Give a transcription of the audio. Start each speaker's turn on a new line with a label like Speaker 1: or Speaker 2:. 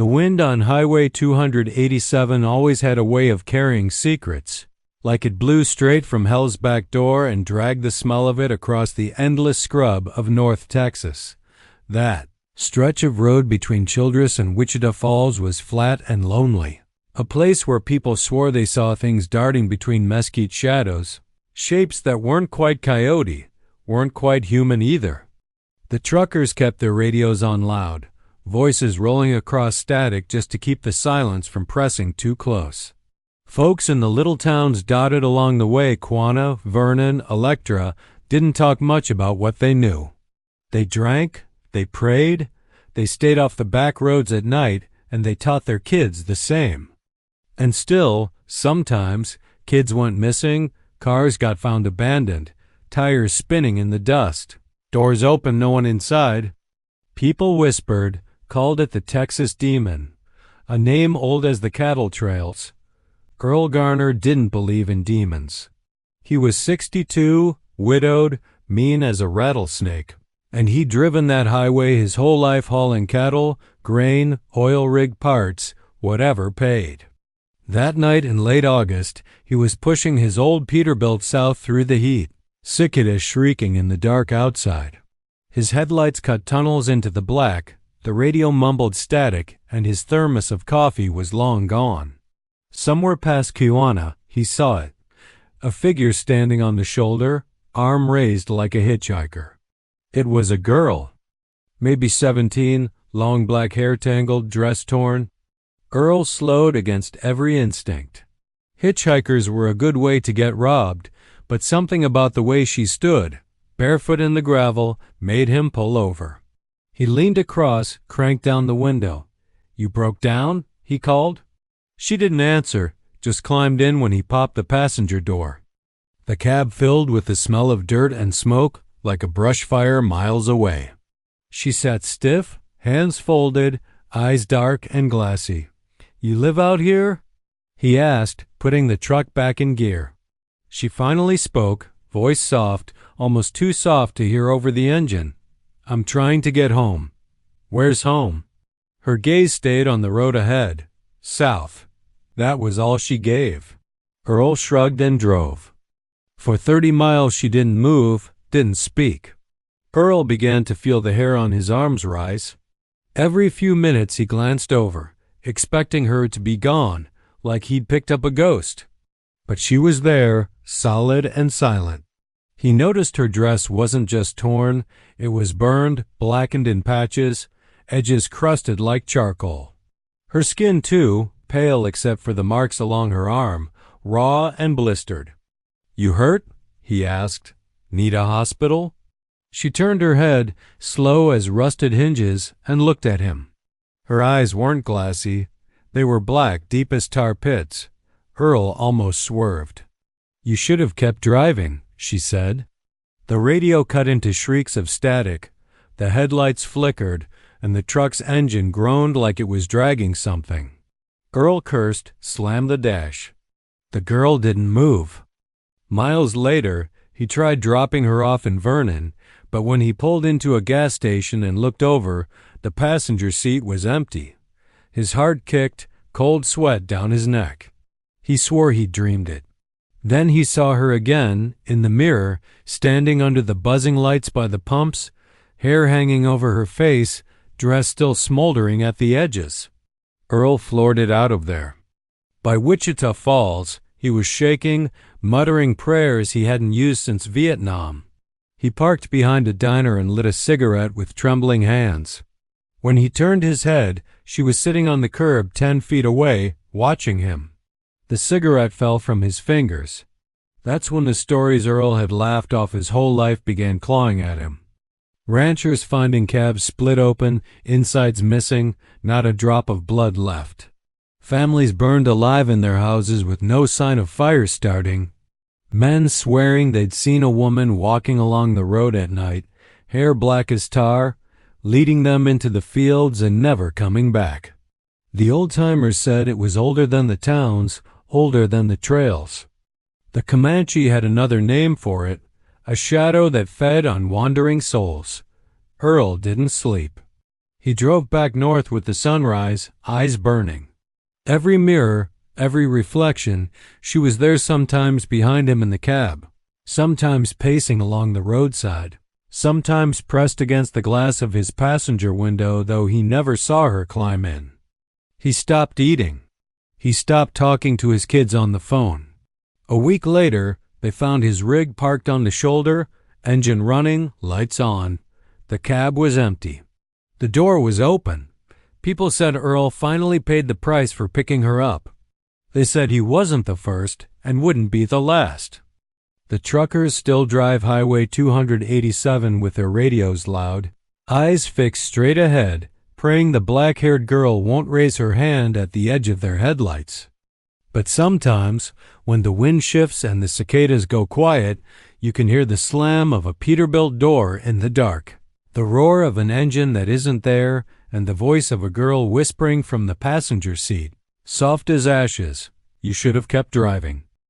Speaker 1: The wind on Highway 287 always had a way of carrying secrets, like it blew straight from hell's back door and dragged the smell of it across the endless scrub of North Texas. That stretch of road between Childress and Wichita Falls was flat and lonely, a place where people swore they saw things darting between mesquite shadows, shapes that weren't quite coyote, weren't quite human either. The truckers kept their radios on loud, voices rolling across static just to keep the silence from pressing too close. Folks in the little towns dotted along the way, Quanah, Vernon, Electra, didn't talk much about what they knew. They drank, they prayed, they stayed off the back roads at night, and they taught their kids the same. And still, sometimes, kids went missing, cars got found abandoned, tires spinning in the dust, doors open, no one inside. People whispered, called it the Texas Demon, a name old as the cattle trails. Earl Garner didn't believe in demons. He was 62, widowed, mean as a rattlesnake, and he'd driven that highway his whole life hauling cattle, grain, oil rig parts, whatever paid. That night in late August, he was pushing his old Peterbilt south through the heat, cicadas shrieking in the dark outside. His headlights cut tunnels into the black, the radio mumbled static, and his thermos of coffee was long gone. Somewhere past Quanah, he saw it, a figure standing on the shoulder, arm raised like a hitchhiker. It was a girl, maybe 17, long black hair tangled, dress torn. Earl slowed against every instinct. Hitchhikers were a good way to get robbed, but something about the way she stood, barefoot in the gravel, made him pull over. He leaned across, cranked down the window. "You broke down?" he called. She didn't answer, just climbed in when he popped the passenger door. The cab filled with the smell of dirt and smoke, like a brush fire miles away. She sat stiff, hands folded, eyes dark and glassy. "You live out here?" he asked, putting the truck back in gear. She finally spoke, voice soft, almost too soft to hear over the engine. "I'm trying to get home." "Where's home?" Her gaze stayed on the road ahead. South. That was all she gave. Earl shrugged and drove. For 30 miles she didn't move, didn't speak. Earl began to feel the hair on his arms rise. Every few minutes he glanced over, expecting her to be gone, like he'd picked up a ghost. But she was there, solid and silent. He noticed her dress wasn't just torn, it was burned, blackened in patches, edges crusted like charcoal. Her skin, too, pale except for the marks along her arm, raw and blistered. "You hurt?" he asked. "Need a hospital?" She turned her head, slow as rusted hinges, and looked at him. Her eyes weren't glassy. They were black, deep as tar pits. Earl almost swerved. "You should have kept driving," she said. The radio cut into shrieks of static. The headlights flickered, and the truck's engine groaned like it was dragging something. Earl cursed, slammed the dash. The girl didn't move. Miles later, he tried dropping her off in Vernon, but when he pulled into a gas station and looked over, the passenger seat was empty. His heart kicked, cold sweat down his neck. He swore he'd dreamed it. Then he saw her again, in the mirror, standing under the buzzing lights by the pumps, hair hanging over her face, dress still smoldering at the edges. Earl floored it out of there. By Wichita Falls, he was shaking, muttering prayers he hadn't used since Vietnam. He parked behind a diner and lit a cigarette with trembling hands. When he turned his head, she was sitting on the curb 10 feet away, watching him. The cigarette fell from his fingers. That's when the stories Earl had laughed off his whole life began clawing at him. Ranchers finding cabs split open, insides missing, not a drop of blood left. Families burned alive in their houses with no sign of fire starting. Men swearing they'd seen a woman walking along the road at night, hair black as tar, leading them into the fields and never coming back. The old-timers said it was older than the towns, older than the trails. The Comanche had another name for it, a shadow that fed on wandering souls. Earl didn't sleep. He drove back north with the sunrise, eyes burning. Every mirror, every reflection, she was there, sometimes behind him in the cab, sometimes pacing along the roadside, sometimes pressed against the glass of his passenger window, though he never saw her climb in. He stopped eating. He stopped talking to his kids on the phone. A week later, they found his rig parked on the shoulder, engine running, lights on. The cab was empty. The door was open. People said Earl finally paid the price for picking her up. They said he wasn't the first and wouldn't be the last. The truckers still drive Highway 287 with their radios loud, eyes fixed straight ahead, praying the black-haired girl won't raise her hand at the edge of their headlights. But sometimes, when the wind shifts and the cicadas go quiet, you can hear the slam of a Peterbilt door in the dark, the roar of an engine that isn't there, and the voice of a girl whispering from the passenger seat, soft as ashes, "You should have kept driving."